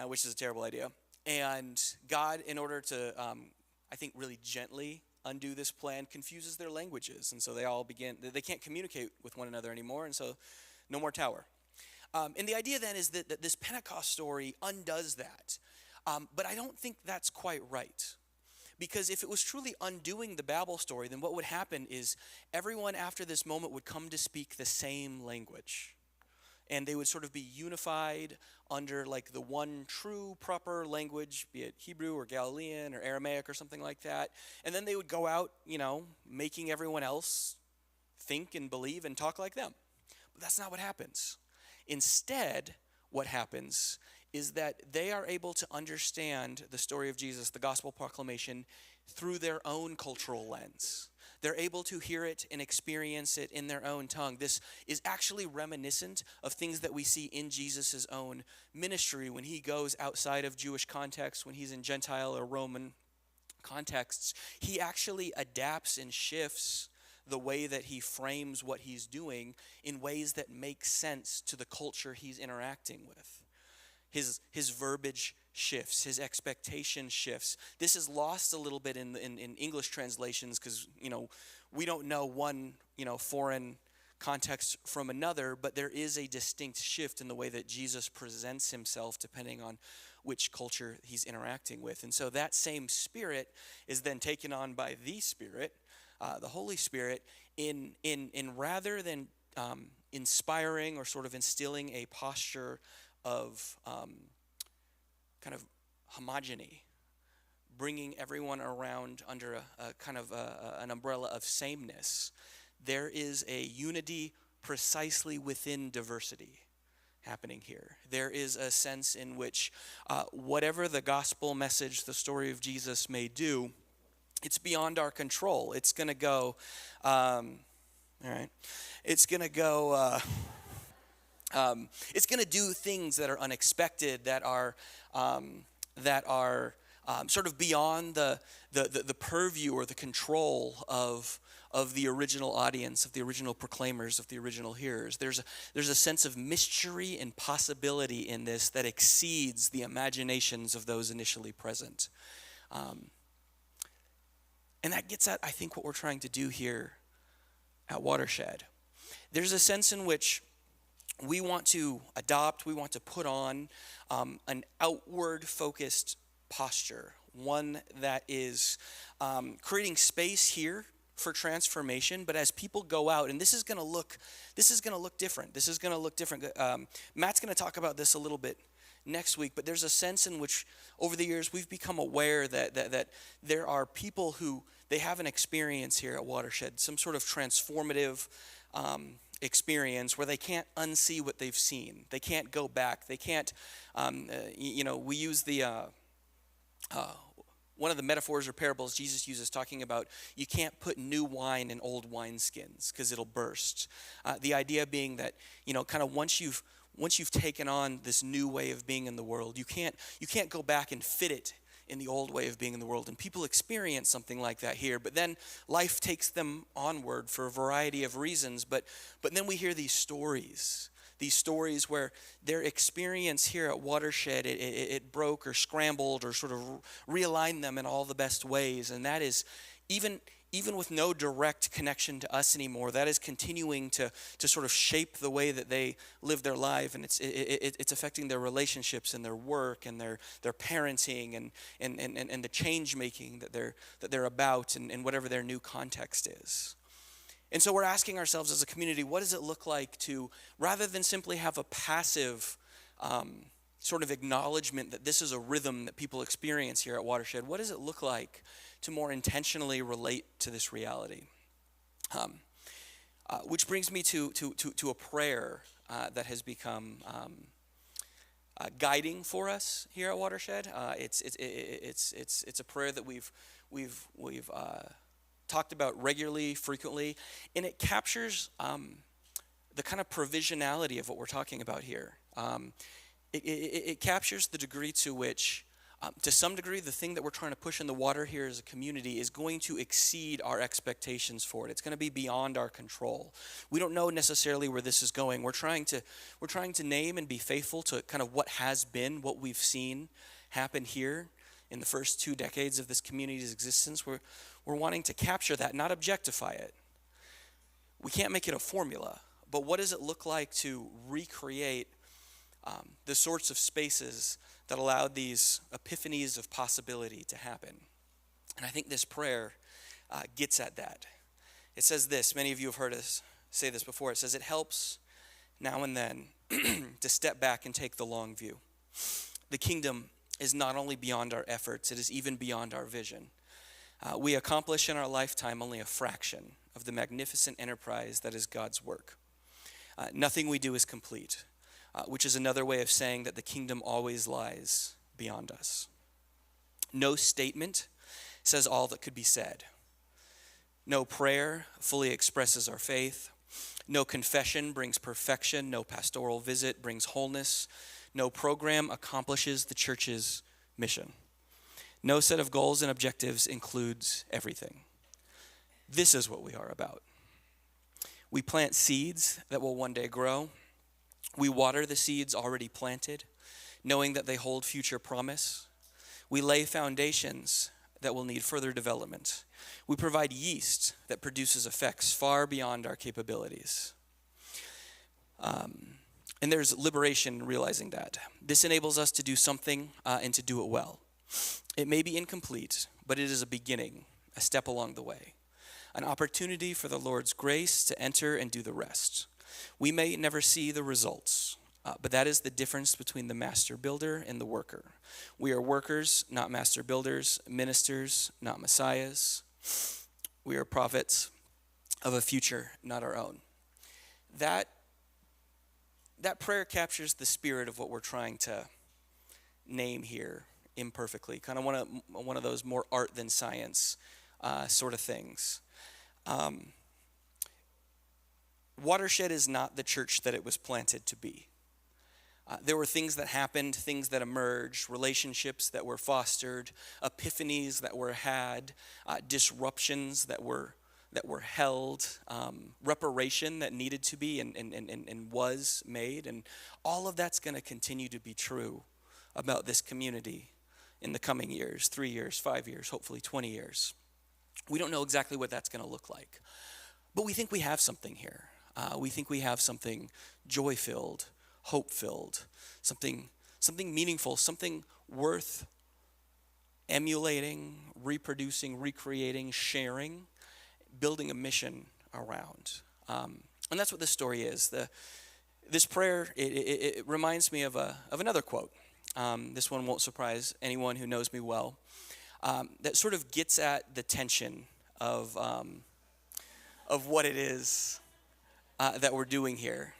which is a terrible idea. And God, in order to, I think, really gently undo this plan, confuses their languages, and so they can't communicate with one another anymore, and so no more tower. And the idea then is that this Pentecost story undoes that. But I don't think that's quite right. Because if it was truly undoing the Babel story, then what would happen is everyone after this moment would come to speak the same language. And they would sort of be unified under like the one true proper language, be it Hebrew or Galilean or Aramaic or something like that. And then they would go out, making everyone else think and believe and talk like them. But that's not what happens. Instead, what happens is that they are able to understand the story of Jesus, the gospel proclamation, through their own cultural lens. They're able to hear it and experience it in their own tongue. This is actually reminiscent of things that we see in Jesus' own ministry when he goes outside of Jewish context, when he's in Gentile or Roman contexts. He actually adapts and shifts the way that he frames what he's doing in ways that make sense to the culture he's interacting with. His verbiage shifts, his expectation shifts. This is lost a little bit in English translations because, we don't know one, foreign context from another, but there is a distinct shift in the way that Jesus presents himself depending on which culture he's interacting with. And so that same spirit is then taken on by the Spirit, the Holy Spirit, in rather than inspiring or sort of instilling a posture of kind of homogeny, bringing everyone around under a kind of an umbrella of sameness. There is a unity precisely within diversity happening here. There is a sense in which whatever the gospel message, the story of Jesus may do, it's beyond our control. It's going to go, all right, it's going to go, it's going to do things that are unexpected, that are sort of beyond the purview or the control of the original audience, of the original proclaimers, of the original hearers. There's a sense of mystery and possibility in this that exceeds the imaginations of those initially present. And that gets at, I think, what we're trying to do here at Watershed. There's a sense in which we want to adopt, we want to put on an outward-focused posture, one that is creating space here for transformation, but as people go out, and this is going to look different. This is going to look different. Matt's going to talk about this a little bit next week, but there's a sense in which over the years we've become aware that there are people who they have an experience here at Watershed, some sort of transformative experience where they can't unsee what they've seen. They can't go back. They can't, we use the, one of the metaphors or parables Jesus uses talking about you can't put new wine in old wineskins because it'll burst. The idea being that, kind of once you've once you've taken on this new way of being in the world, you can't go back and fit it in the old way of being in the world. And people experience something like that here, but then life takes them onward for a variety of reasons. But then we hear these stories where their experience here at Watershed, it broke or scrambled or sort of realigned them in all the best ways. And that is even with no direct connection to us anymore, that is continuing to sort of shape the way that they live their life, and it's affecting their relationships and their work and their parenting and the change making that they're about and whatever their new context is. And so we're asking ourselves as a community, what does it look like to, rather than simply have a passive sort of acknowledgement that this is a rhythm that people experience here at Watershed, what does it look like to more intentionally relate to this reality? Which brings me to a prayer that has become guiding for us here at Watershed. It's a prayer that we've talked about regularly, frequently, and it captures the kind of provisionality of what we're talking about here. It captures the degree to which, to some degree, the thing that we're trying to push in the water here as a community is going to exceed our expectations for it. It's going to be beyond our control. We don't know necessarily where this is going. We're trying to name and be faithful to kind of what has been, what we've seen happen here in the first 2 decades of this community's existence. We're wanting to capture that, not objectify it. We can't make it a formula, but what does it look like to recreate the sorts of spaces that allowed these epiphanies of possibility to happen? And I think this prayer gets at that. It says this, many of you have heard us say this before. It says, it helps now and then to step back and take the long view. The kingdom is not only beyond our efforts, it is even beyond our vision. We accomplish in our lifetime only a fraction of the magnificent enterprise that is God's work. Nothing we do is complete, which is another way of saying that the kingdom always lies beyond us. No statement says all that could be said. No prayer fully expresses our faith. No confession brings perfection. No pastoral visit brings wholeness. No program accomplishes the church's mission. No set of goals and objectives includes everything. This is what we are about. We plant seeds that will one day grow. We water the seeds already planted, knowing that they hold future promise. We lay foundations that will need further development. We provide yeast that produces effects far beyond our capabilities. And there's liberation in realizing that. This enables us to do something and to do it well. It may be incomplete, but it is a beginning, a step along the way, an opportunity for the Lord's grace to enter and do the rest. We may never see the results, but that is the difference between the master builder and the worker. We are workers, not master builders, ministers, not messiahs. We are prophets of a future, not our own. That prayer captures the spirit of what we're trying to name here imperfectly, kind of one of those more art than science sort of things. Watershed is not the church that it was planted to be. There were things that happened, things that emerged, relationships that were fostered, epiphanies that were had, disruptions that were held, reparation that needed to be and was made. And all of that's going to continue to be true about this community in the coming years, 3 years, 5 years, hopefully 20 years. We don't know exactly what that's going to look like, but we think we have something here. We think we have something joy-filled, hope-filled, something meaningful, something worth emulating, reproducing, recreating, sharing, building a mission around. And that's what this story is. This prayer, it reminds me of another quote. This one won't surprise anyone who knows me well. That sort of gets at the tension of what it is that we're doing here.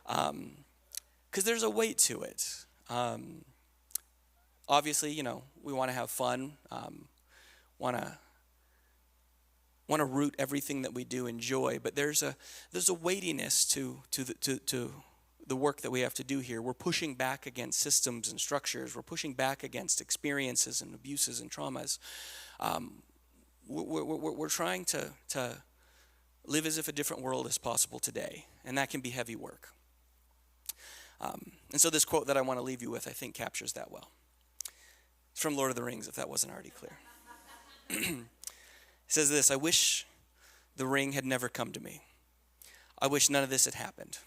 Because there's a weight to it. Obviously, we want to have fun, want to root everything that we do in joy, but there's a weightiness to the work that we have to do here. We're pushing back against systems and structures. We're pushing back against experiences and abuses and traumas. We're trying to live as if a different world is possible today, and that can be heavy work. And so this quote that I want to leave you with, I think, captures that well. It's from Lord of the Rings, if that wasn't already clear. It says this: "I wish the ring had never come to me. I wish none of this had happened,"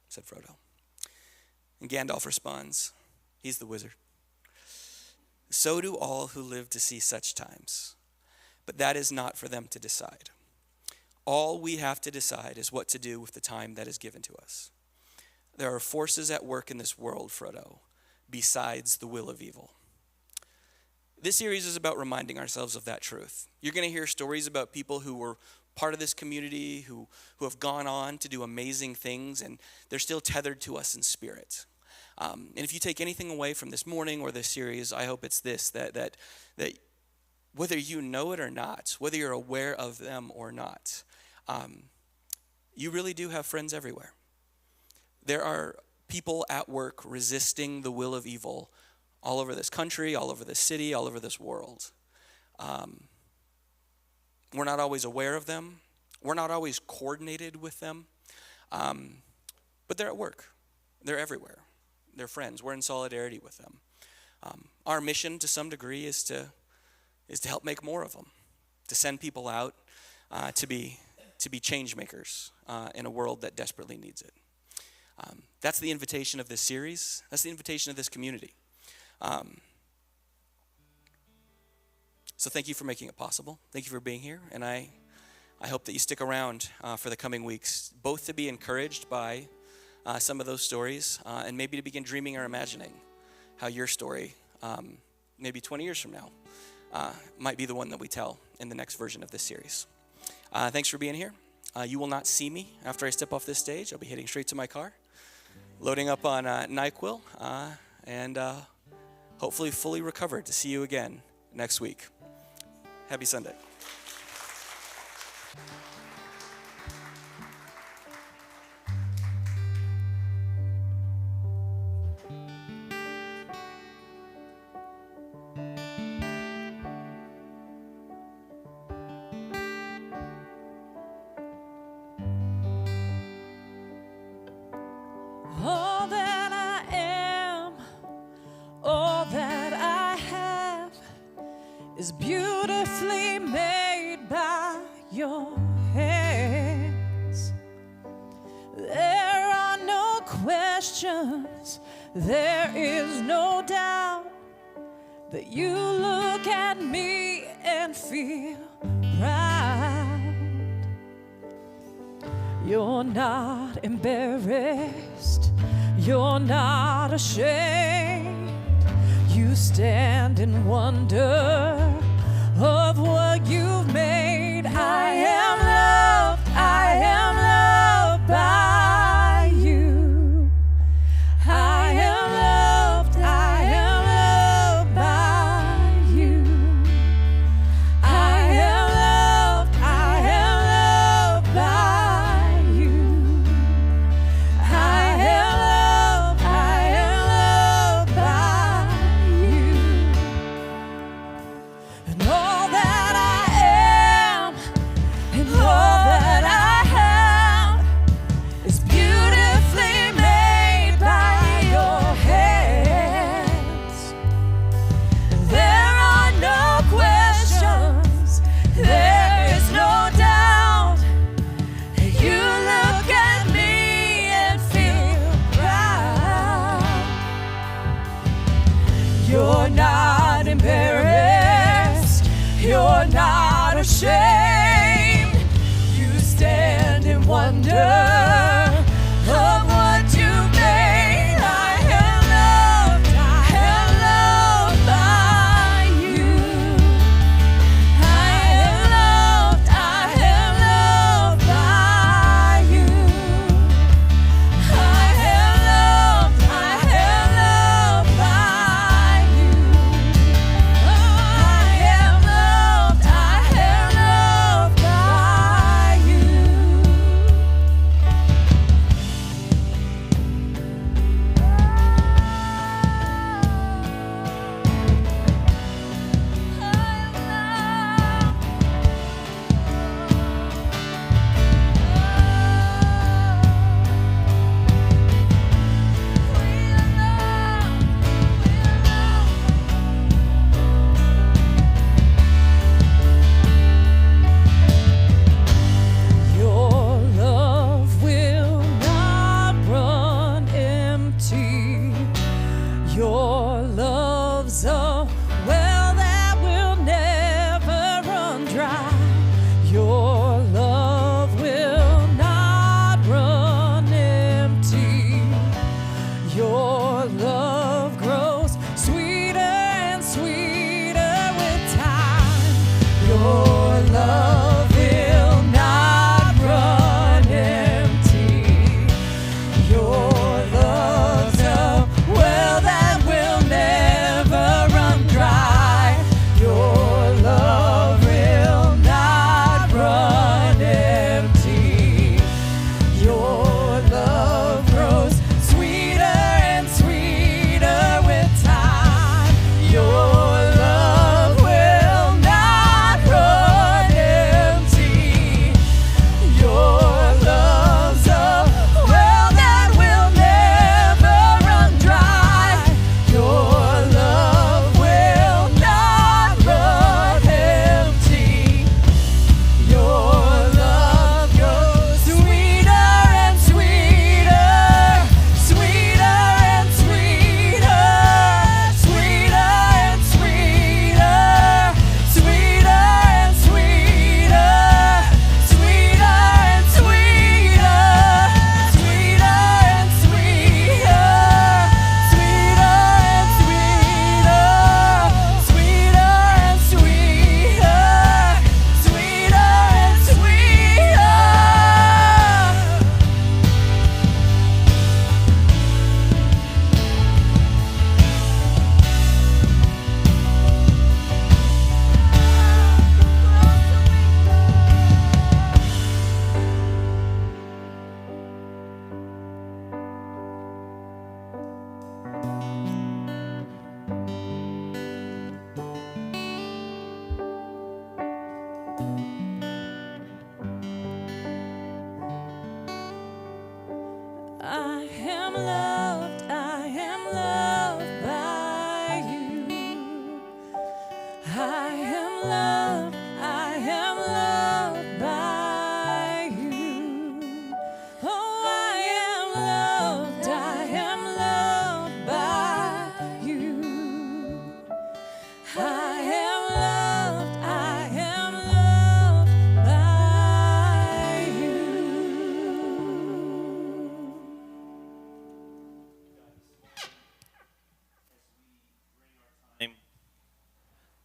said Frodo. And Gandalf responds, he's the wizard, "So do all who live to see such times. But that is not for them to decide. All we have to decide is what to do with the time that is given to us. There are forces at work in this world, Frodo, besides the will of evil." This series is about reminding ourselves of that truth. You're going to hear stories about people who were part of this community, who have gone on to do amazing things, and they're still tethered to us in spirit. And if you take anything away from this morning or this series, I hope it's this, that whether you know it or not, whether you're aware of them or not, you really do have friends everywhere. There are people at work resisting the will of evil all over this country, all over this city, all over this world. We're not always aware of them. We're not always coordinated with them. But they're at work. They're everywhere. They're friends. We're in solidarity with them. Our mission to some degree is to help make more of them, to send people out to be change makers in a world that desperately needs it. That's the invitation of this series. That's the invitation of this community. So thank you for making it possible. Thank you for being here. And I hope that you stick around for the coming weeks, both to be encouraged by some of those stories and maybe to begin dreaming or imagining how your story, maybe 20 years from now, might be the one that we tell in the next version of this series. Thanks for being here. You will not see me after I step off this stage. I'll be heading straight to my car, loading up on NyQuil, and hopefully fully recovered to see you again next week. Happy Sunday. All that I am, all that I have is beautifully made by your hands. There are no questions, there is no doubt that you look at me and feel proud. You're not embarrassed, you're not ashamed. You stand in wonder of what you've made. I am loved by you. I am loved by you. I am loved by you. I am loved by you. And all that I am.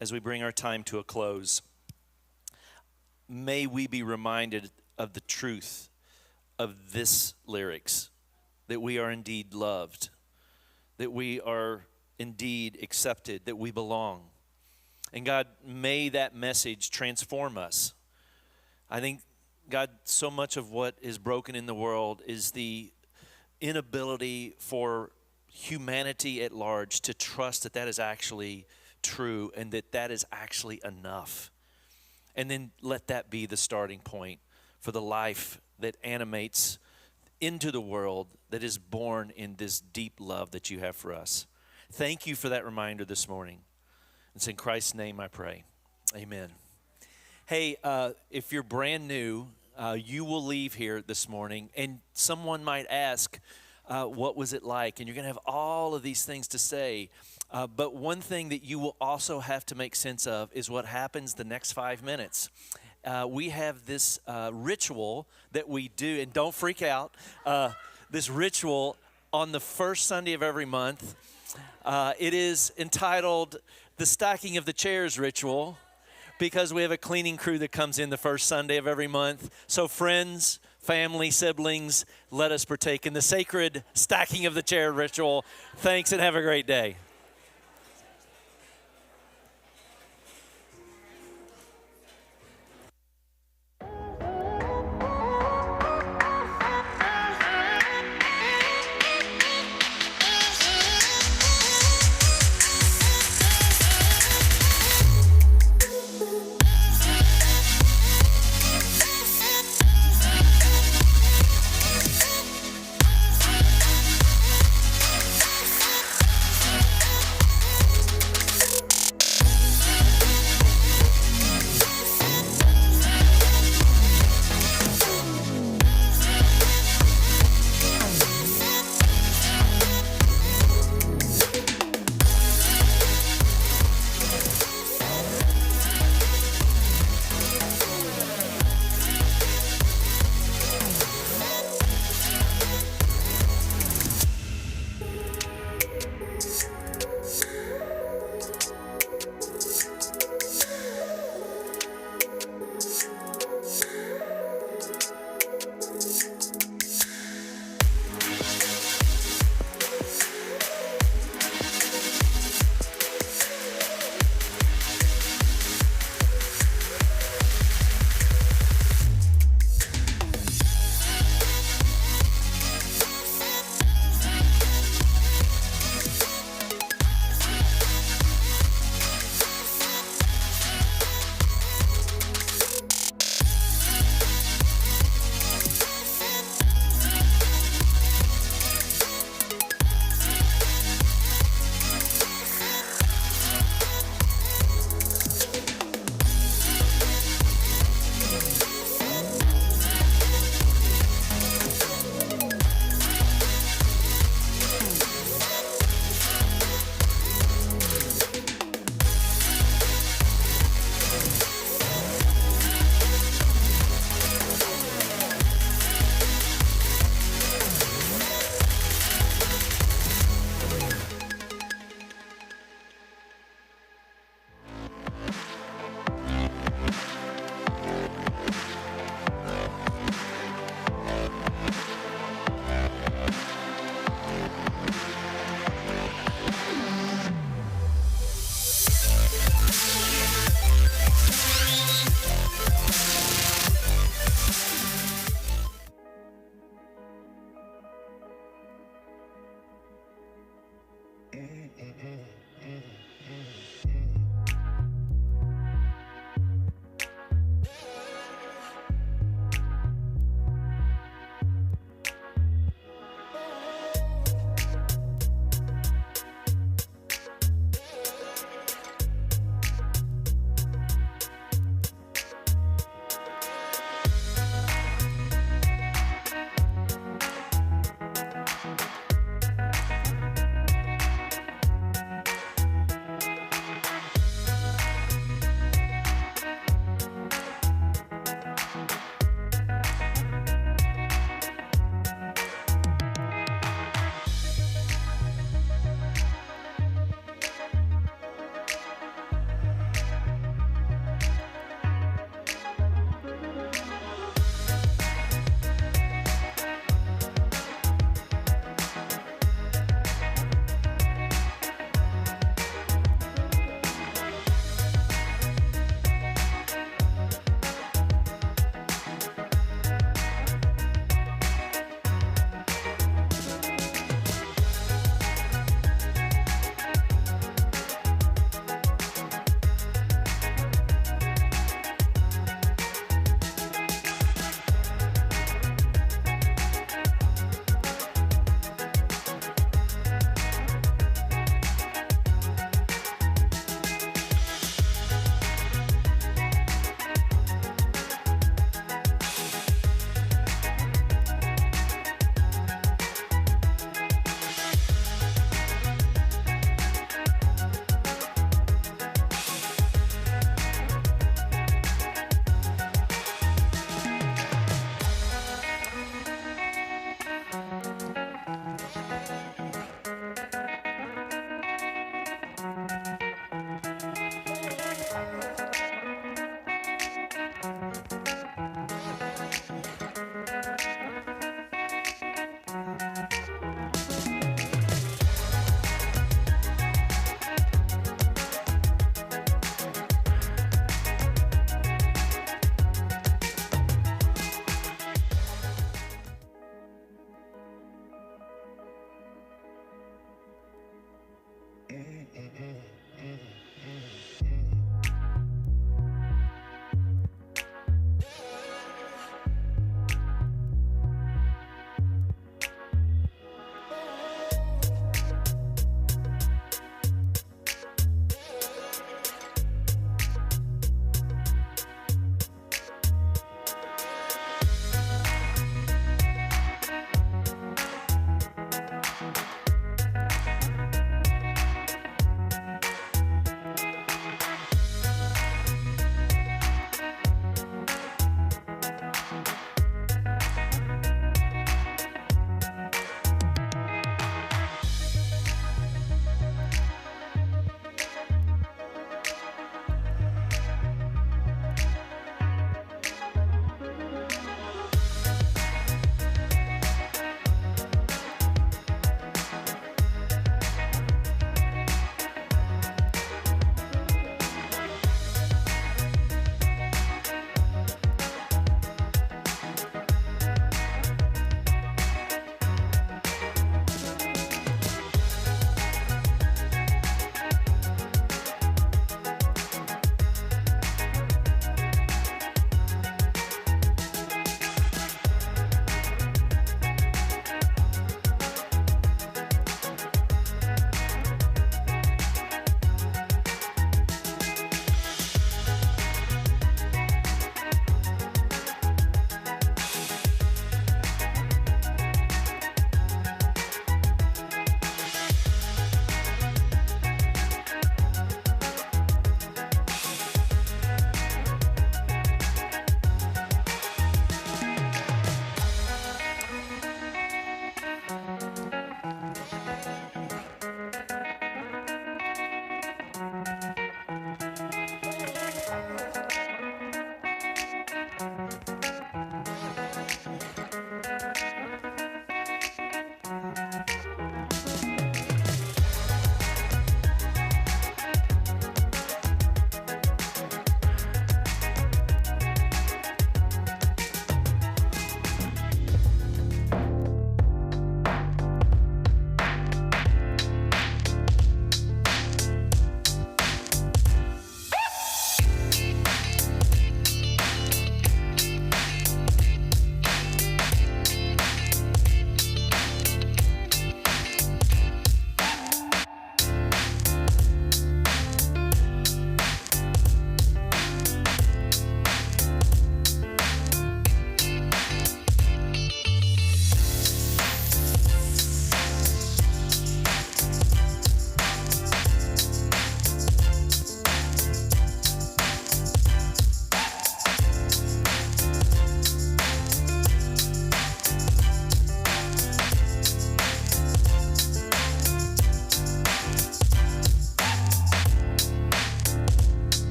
as we bring our time to a close, may we be reminded of the truth of this lyrics, that we are indeed loved, that we are indeed accepted, that we belong. And God, may that message transform us. I think, God, so much of what is broken in the world is the inability for humanity at large to trust that that is actually true and that that is actually enough. And then let that be the starting point for the life that animates into the world, that is born in this deep love that you have for us. Thank you for that reminder this morning. It's in Christ's name I pray. Amen. Hey, if you're brand new, you will leave here this morning, and someone might ask, what was it like? And you're going to have all of these things to say. But one thing that you will also have to make sense of is what happens the next 5 minutes. We have this ritual that we do, and don't freak out, this ritual on the first Sunday of every month. It is entitled the Stacking of the Chairs Ritual, because we have a cleaning crew that comes in the first Sunday of every month. So friends, family, siblings, let us partake in the sacred stacking of the chair ritual. Thanks, and have a great day.